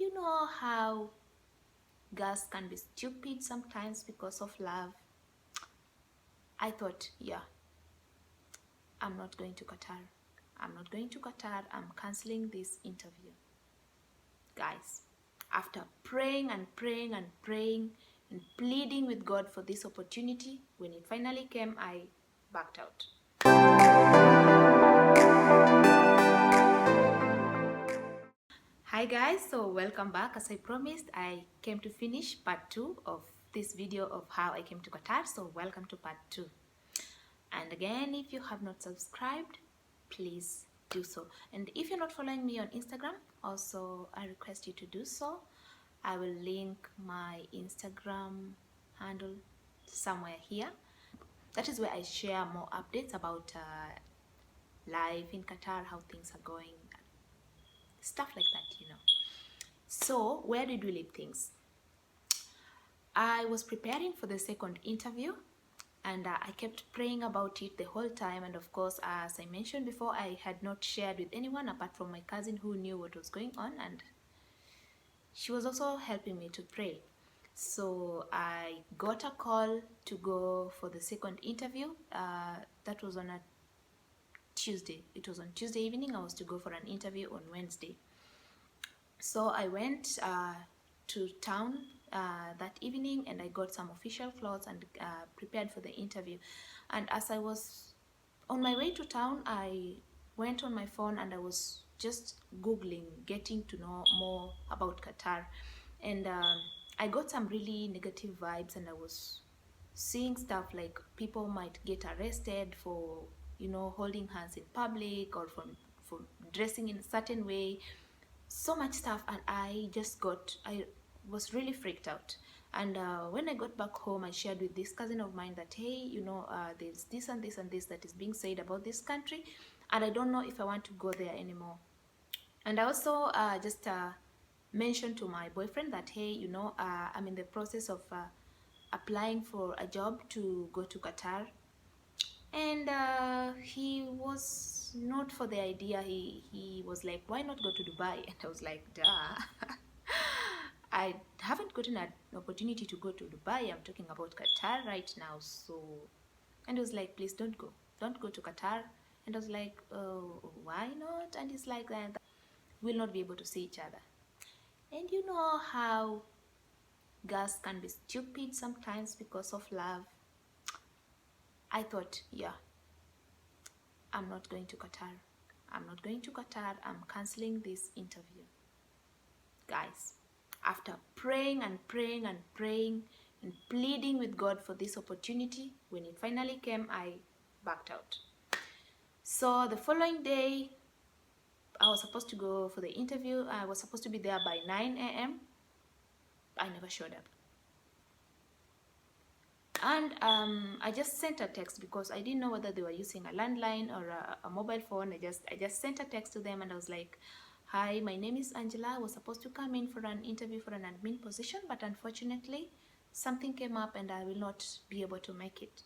you know how girls can be stupid sometimes because of love? I thought, yeah, I'm not going to Qatar. I'm not going to Qatar. I'm canceling this interview. Guys, after praying and praying and praying and pleading with God for this opportunity, when it finally came, I backed out. Hi guys, so welcome back. As I promised, I came to finish part 2 of this video of how I came to Qatar. So welcome to part 2. And again, if you have not subscribed, please do so. And if you're not following me on Instagram, also I request you to do so. I will link my Instagram handle somewhere here. That is where I share more updates about life in Qatar, how things are going, stuff like that. So where did we leave things? I was preparing for the second interview, and I kept praying about it the whole time. And of course, as I mentioned before, I had not shared with anyone apart from my cousin who knew what was going on, and she was also helping me to pray. So I got a call to go for the second interview. That was on a Tuesday. It was on Tuesday evening. I was to go for an interview on Wednesday. So I went to town that evening, and I got some official clothes and prepared for the interview. And as I was on my way to town, I went on my phone and I was just Googling, getting to know more about Qatar. And I got some really negative vibes, and I was seeing stuff like people might get arrested for, holding hands in public, or for dressing in a certain way, so much stuff. And I was really freaked out. And when I got back home, I shared with this cousin of mine that, hey, there's this and this and this that is being said about this country, and I don't know if I want to go there anymore. And I also just mentioned to my boyfriend that, hey, I'm in the process of applying for a job to go to Qatar. And he was not for the idea. He was like, why not go to Dubai? And I was like, duh. I haven't gotten an opportunity to go to Dubai. I'm talking about Qatar right now. So, and he was like, please don't go to Qatar. And I was like, oh, why not? And he's like, that we'll not be able to see each other. And you know how girls can be stupid sometimes because of love? I thought, yeah, I'm not going to Qatar. I'm not going to Qatar. I'm canceling this interview. Guys, after praying and praying and praying and pleading with God for this opportunity, when it finally came, I backed out. So the following day, I was supposed to go for the interview. I was supposed to be there by 9 a.m. I never showed up. And I just sent a text because I didn't know whether they were using a landline or a mobile phone. I just sent a text to them, and I was like, hi, my name is Angela. I was supposed to come in for an interview for an admin position, but unfortunately something came up and I will not be able to make it.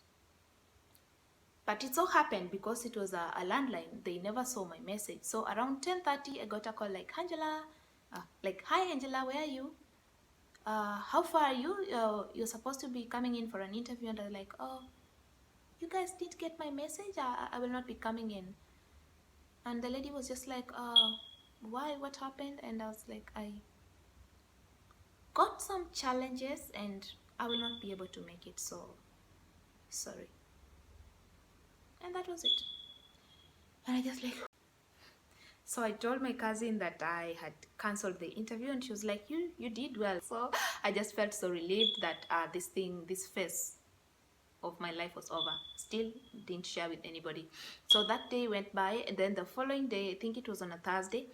But it so happened, because it was a landline, they never saw my message. So around 10:30 I got a call like, Angela, like, hi Angela, where are you? How far are you? You're supposed to be coming in for an interview. And I was like, oh, you guys did get my message? I will not be coming in. And the lady was just like, why? What happened? And I was like, I got some challenges and I will not be able to make it, so sorry. And that was it. And I just like, so I told my cousin that I had cancelled the interview, and she was like, you did well. So I just felt so relieved that this phase of my life was over. Still didn't share with anybody. So that day went by, and then the following day, I think it was on a Thursday,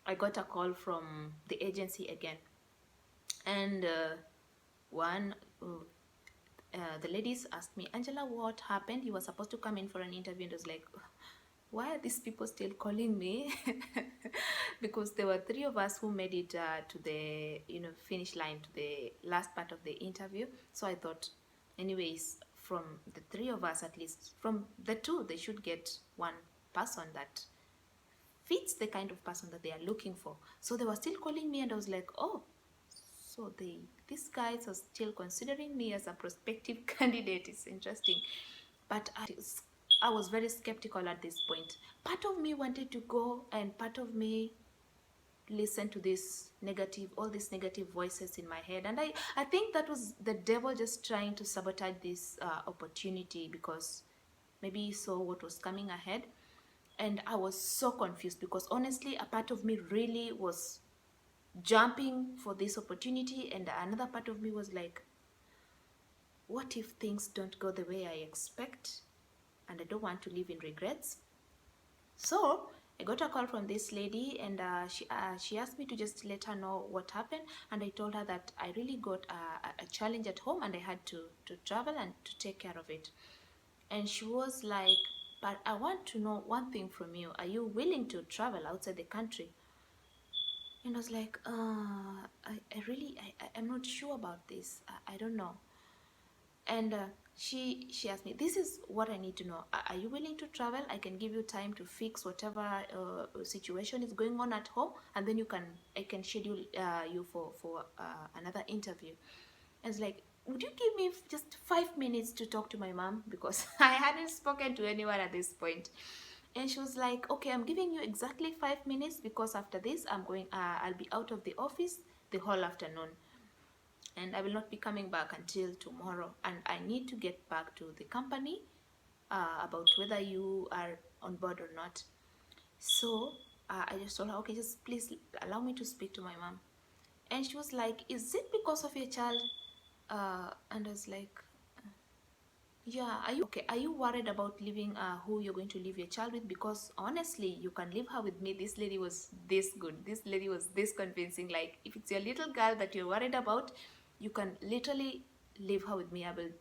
I got a call from the agency again. And the ladies asked me, Angela, what happened? You were supposed to come in for an interview. And I was like, why are these people still calling me? Because there were 3 of us who made it to the finish line, to the last part of the interview. So I thought, anyways, from the 3 of us, at least from the 2, they should get one person that fits the kind of person that they are looking for. So they were still calling me, and I was like, oh, so these guys are still considering me as a prospective candidate. It's interesting. But I was very skeptical at this point. Part of me wanted to go, and part of me listened to all these negative voices in my head. And I think that was the devil just trying to sabotage this opportunity, because maybe he saw what was coming ahead. And I was so confused, because honestly, a part of me really was jumping for this opportunity, and another part of me was like, what if things don't go the way I expect? And I don't want to live in regrets. So I got a call from this lady, and she asked me to just let her know what happened. And I told her that I really got a challenge at home, and I had to travel and to take care of it. And she was like, but I want to know one thing from you. Are you willing to travel outside the country? And I was like, I'm not sure about this. I don't know. And she asked me, this is what I need to know. Are you willing to travel? I can give you time to fix whatever situation is going on at home, and then I can schedule you for another interview. I was like, would you give me just 5 minutes to talk to my mom, because I hadn't spoken to anyone at this point. And she was like, okay, I'm giving you exactly 5 minutes, because after this I'll be out of the office the whole afternoon, and I will not be coming back until tomorrow, and I need to get back to the company about whether you are on board or not. So I just told her, okay, just please allow me to speak to my mom. And she was like, is it because of your child? And I was like, yeah, are you worried about leaving who you're going to leave your child with? Because honestly, you can leave her with me. This lady was this good. This lady was this convincing. Like, if it's your little girl that you're worried about, you can literally leave her with me. I will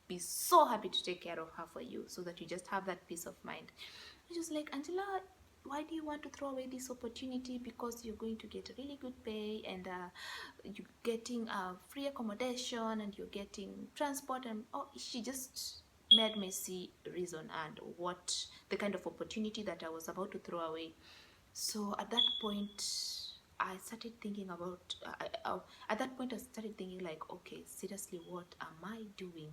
be so happy to take care of her for you, so that you just have that peace of mind. I was like, Angela, why do you want to throw away this opportunity? Because you're going to get a really good pay, and you're getting free accommodation, and you're getting transport. And she just made me see reason and what the kind of opportunity that I was about to throw away. So at that point, I started thinking about at that point I started thinking, like, okay, seriously, what am I doing?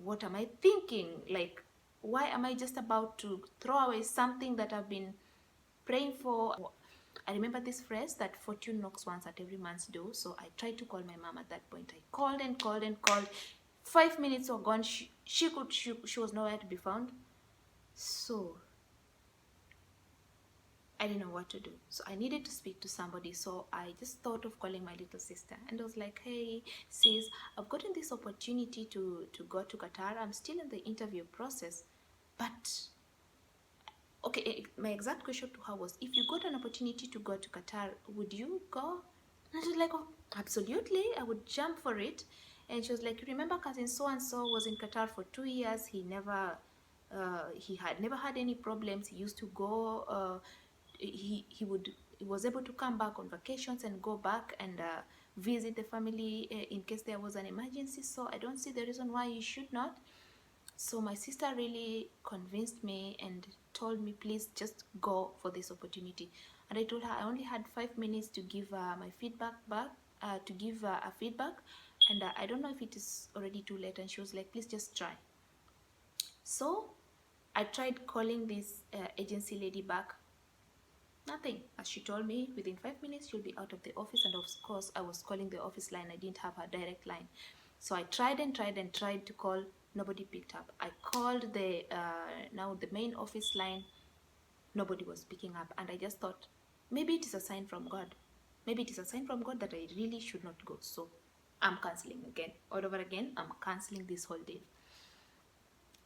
What am I thinking? Like, why am I just about to throw away something that I've been praying for? I remember this phrase that fortune knocks once at every man's door. So I tried to call my mom at that point. I called and called and called. 5 minutes were gone. She was nowhere to be found. So I didn't know what to do. So I needed to speak to somebody. So I just thought of calling my little sister. And I was like, hey, sis, I've gotten this opportunity to go to Qatar. I'm still in the interview process. But, okay, my exact question to her was, if you got an opportunity to go to Qatar, would you go? And she was like, oh, absolutely. I would jump for it. And she was like, remember cousin so-and-so was in Qatar for 2 years. He had never had any problems. He used to go, he was able to come back on vacations and go back and visit the family in case there was an emergency. So I don't see the reason why you should not. So my sister really convinced me and told me, please just go for this opportunity. And I told her I only had 5 minutes to give my feedback back, to give a feedback, and I don't know if it is already too late. And she was like, please just try. So I tried calling this agency lady back. Nothing. As she told me, within 5 minutes she'll be out of the office. And of course, I was calling the office line. I didn't have her direct line. So I tried and tried and tried to call. Nobody picked up. I called the now the main office line. Nobody was picking up. And I just thought, maybe it is a sign from God. Maybe it is a sign from God that I really should not go. So I'm cancelling again. All over again, I'm cancelling this whole deal.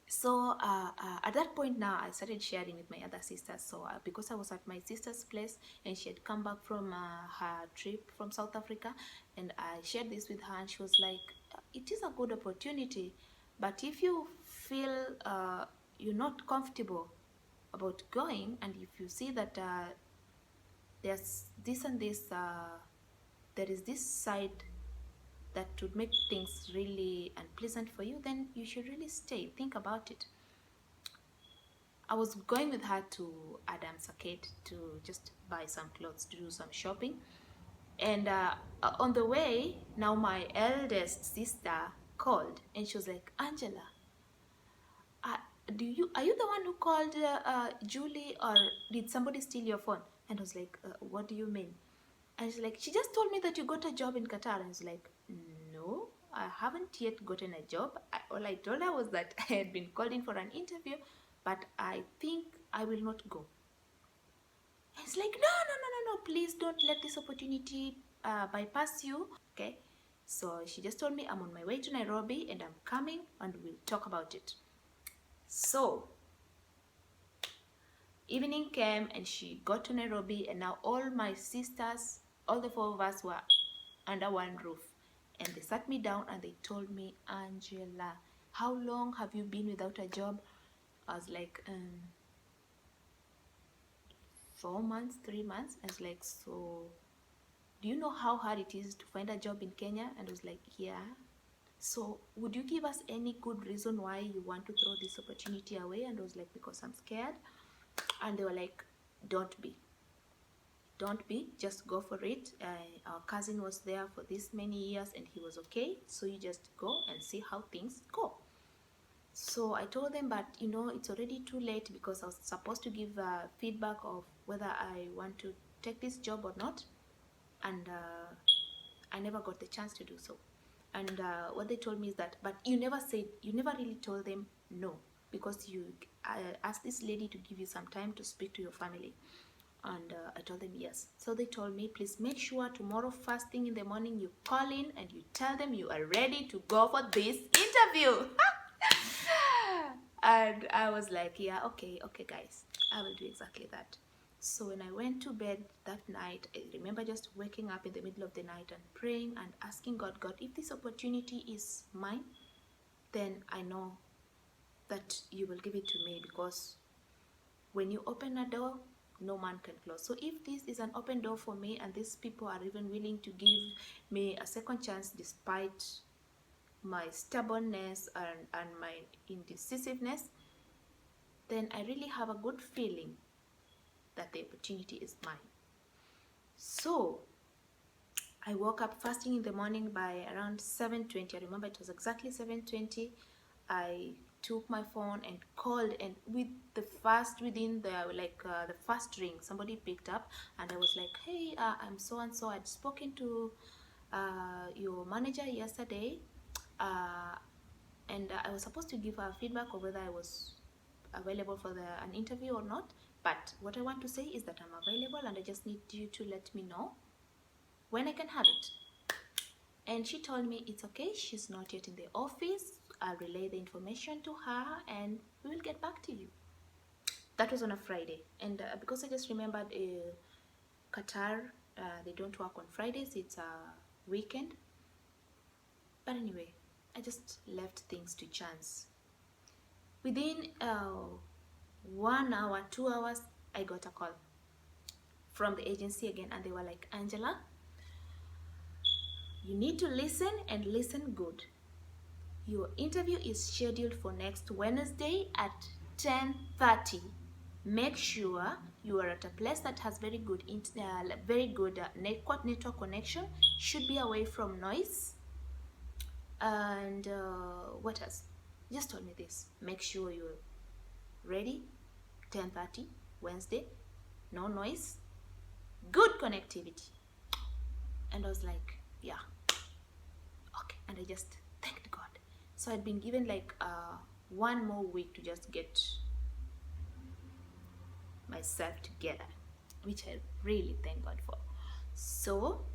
So at that point now, I started sharing with my other sisters. So because I was at my sister's place and she had come back from her trip from South Africa, and I shared this with her, and she was like, it is a good opportunity, but if you feel you're not comfortable about going, and if you see that there's this and this, there is this side that would make things really unpleasant for you, then you should really stay. Think about it. I was going with her to Adam's Arcade to just buy some clothes, to do some shopping. And on the way, now my eldest sister called and she was like, Angela, uh, are you the one who called Julie, or did somebody steal your phone? And I was like, what do you mean? And she's like, she just told me that you got a job in Qatar. And I was like, no, I haven't yet gotten a job. All I told her was that I had been called in for an interview, but I think I will not go. And it's like, no, no, no, no, no, please don't let this opportunity bypass you. Okay. So she just told me I'm on my way to Nairobi and I'm coming and we'll talk about it. So evening came and she got to Nairobi, and now all my sisters, all the four of us, were under one roof. And they sat me down and they told me, Angela, how long have you been without a job? I was like, 4 months, 3 months. I was like, so do you know how hard it is to find a job in Kenya? And I was like, yeah. So would you give us any good reason why you want to throw this opportunity away? And I was like, because I'm scared. And they were like, don't be, just go for it. Our cousin was there for this many years and he was okay, so you just go and see how things go. So I told them, but you know, it's already too late, because I was supposed to give feedback of whether I want to take this job or not, and I never got the chance to do so. And what they told me is that, but you never really told them no, because you asked this lady to give you some time to speak to your family. And I told them yes. So they told me, please make sure tomorrow first thing in the morning you call in and you tell them you are ready to go for this interview. And I was like, yeah, okay guys, I will do exactly that. So when I went to bed that night, I remember just waking up in the middle of the night and praying and asking God, if this opportunity is mine, then I know that you will give it to me, because when you open a door, no man can close. So if this is an open door for me, and these people are even willing to give me a second chance despite my stubbornness and my indecisiveness, then I really have a good feeling that the opportunity is mine. So I woke up fasting in the morning by around 7:20. I remember it was exactly 7:20. I took my phone and called, and within the first ring, somebody picked up, and I was like, hey, I'm so and so. I'd spoken to your manager yesterday, and I was supposed to give her feedback of whether I was available for an interview or not. But what I want to say is that I'm available, and I just need you to let me know when I can have it. And she told me it's okay, she's not yet in the office. I'll relay the information to her and we will get back to you. That was on a Friday. And because I just remembered Qatar, they don't work on Fridays, it's a weekend. But anyway, I just left things to chance. Within 1 hour, 2 hours, I got a call from the agency again, and they were like, Angela, you need to listen and listen good. Your interview is scheduled for next Wednesday at 10:30. Make sure you are at a place that has very good network connection. Should be away from noise. And what else? Just told me this. Make sure you're ready. 10:30 Wednesday. No noise. Good connectivity. And I was like, yeah, okay. And I just thanked God. So I'd been given like 1 more week to just get myself together, which I really thank God for. So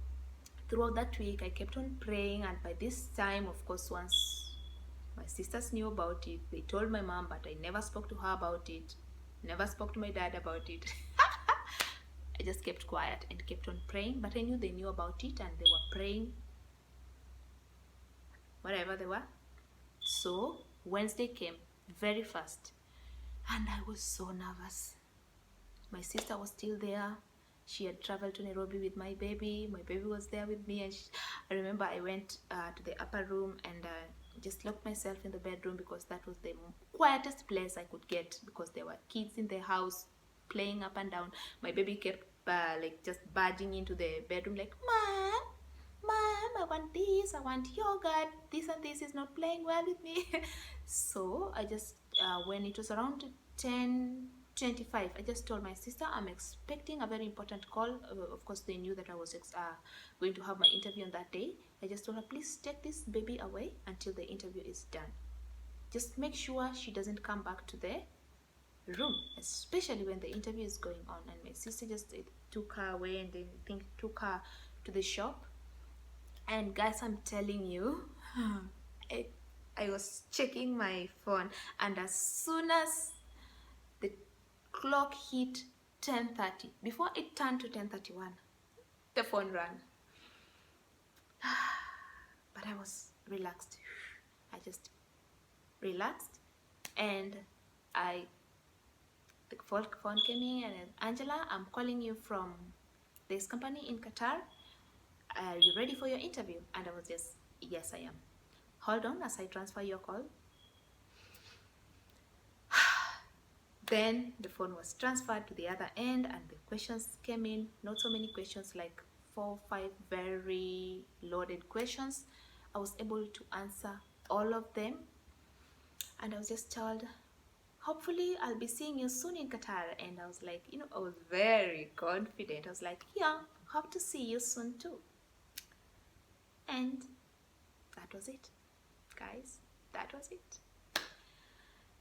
throughout that week, I kept on praying, and by this time, of course, once my sisters knew about it, they told my mom, but I never spoke to her about it, never spoke to my dad about it. I just kept quiet and kept on praying, but I knew they knew about it and they were praying wherever they were. So Wednesday came very fast, and I was so nervous. My sister was still there. She had traveled to Nairobi with my baby. My baby was there with me, and I remember I went to the upper room, and just locked myself in the bedroom because that was the quietest place I could get, because there were kids in the house playing up and down. My baby kept like just barging into the bedroom like, mom, I want this, I want yogurt, this and this is not playing well with me. So I just when it was around 10:25, I just told my sister I'm expecting a very important call. Of course they knew that I was going to have my interview on that day. I just told her, please take this baby away until the interview is done. Just make sure she doesn't come back to the room, especially when the interview is going on. And my sister just took her away, and then I think took her to the shop. And guys, I'm telling you, I was checking my phone, and as soon as the clock hit 10:30, before it turned to 10:31, the phone rang. But I was relaxed. I just relaxed, and the phone came in, and Angela, I'm calling you from this company in Qatar. Are you ready for your interview? And I was just, yes, I am. Hold on as I transfer your call. Then the phone was transferred to the other end, and the questions came in. Not so many questions, like 4 or 5 very loaded questions. I was able to answer all of them, and I was just told, hopefully I'll be seeing you soon in Qatar. And I was like, I was very confident. I was like, yeah, hope to see you soon too. And that was it, guys. That was it.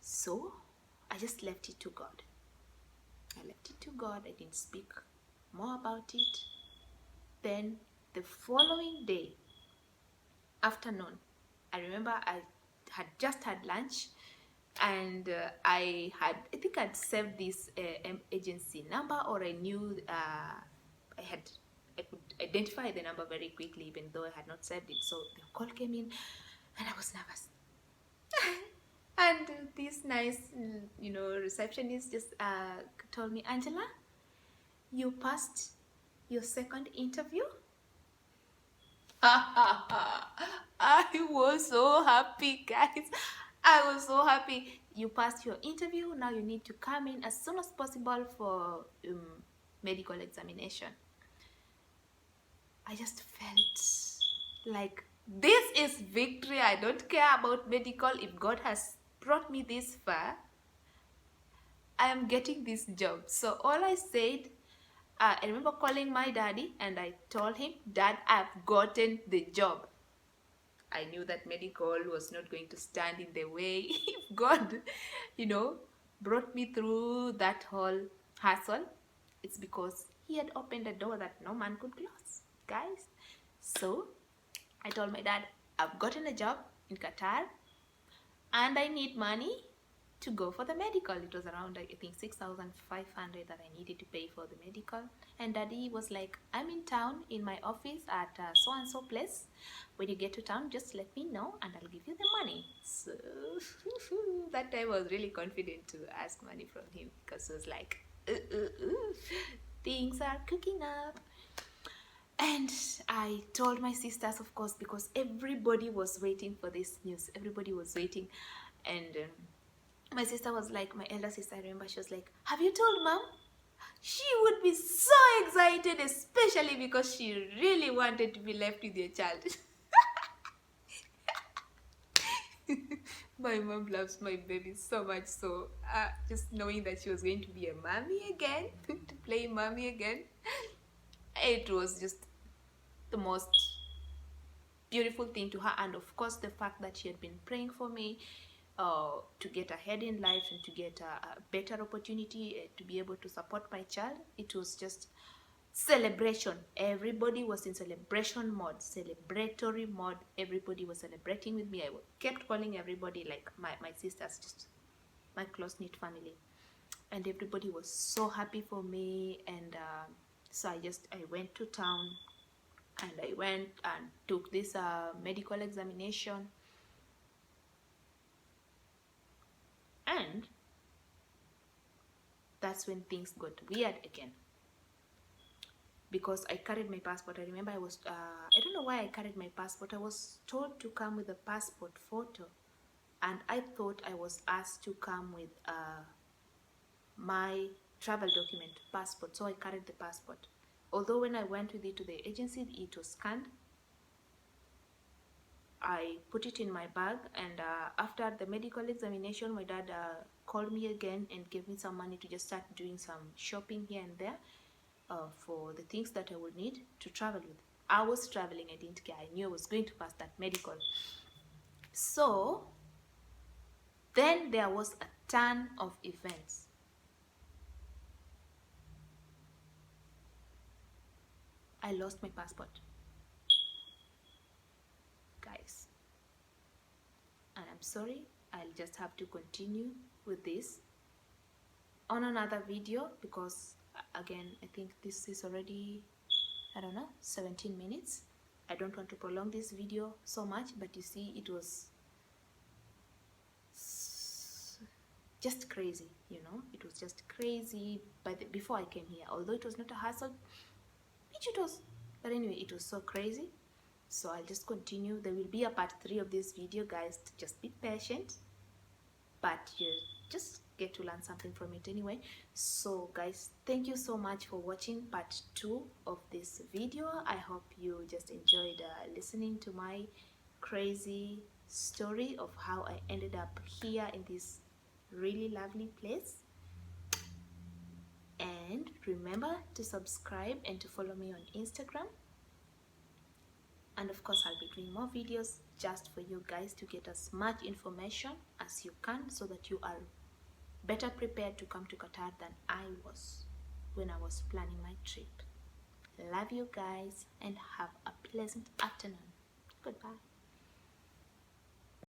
So I just left it to God. I left it to God. I didn't speak more about it. Then the following day, afternoon, I remember I had just had lunch, and I think I'd saved this agency number, or I knew I could identify the number very quickly, even though I had not saved it. So the call came in, and I was nervous. And this nice, receptionist just told me, Angela, you passed your second interview. I was so happy, guys. I was so happy. You passed your interview. Now you need to come in as soon as possible for medical examination. I just felt like this is victory. I don't care about medical. If God has brought me this far, I am getting this job. So all I said, I remember calling my daddy, and I told him, Dad, I've gotten the job. I knew that medical was not going to stand in the way. If God, brought me through that whole hassle, it's because he had opened a door that no man could close, guys. So I told my dad, I've gotten a job in Qatar, and I need money to go for the medical. It was around, I think, 6,500 that I needed to pay for the medical. And daddy was like, I'm in town in my office at so and so place. When you get to town, just let me know and I'll give you the money. So that time I was really confident to ask money from him, because it was like, things are cooking up. And I told my sisters, of course, because everybody was waiting for this news. Everybody was waiting. And my sister was like, my elder sister, I remember, she was like, have you told mom? She would be so excited, especially because she really wanted to be left with your child. My mom loves my baby so much, so just knowing that she was going to be a mommy again, to play mommy again, it was just the most beautiful thing to her. And of course, the fact that she had been praying for me to get ahead in life and to get a better opportunity to be able to support my child. It was just celebration. Everybody was in celebration mode, celebratory mode. Everybody was celebrating with me. I kept calling everybody, like my sisters, just my close-knit family, and everybody was so happy for me. And so I went to town, and I went and took this medical examination. And that's when things got weird again. because I carried my passport. I remember I don't know why I carried my passport. I was told to come with a passport photo, and I thought I was asked to come with my travel document, passport. So I carried the passport. Although when I went with it to the agency, it was scanned. I put it in my bag, and after the medical examination, my dad called me again and gave me some money to just start doing some shopping here and there for the things that I would need to travel with. I was traveling, I didn't care. I knew I was going to pass that medical. So then there was a ton of events. I lost my passport, guys. And I'm sorry, I'll just have to continue with this on another video, because again, I think this is already, I don't know, 17 minutes. I don't want to prolong this video so much, but you see, it was just crazy, you know. It was just crazy before I came here, although it was not a hassle, which it was, but anyway, it was so crazy. So I'll just continue. There will be a part 3 of this video, guys. Just be patient, but you just get to learn something from it anyway. So guys, thank you so much for watching part 2 of this video. I hope you just enjoyed listening to my crazy story of how I ended up here in this really lovely place. And remember to subscribe and to follow me on Instagram. And of course, I'll be doing more videos just for you guys to get as much information as you can, so that you are better prepared to come to Qatar than I was when I was planning my trip. Love you guys, and have a pleasant afternoon. Goodbye.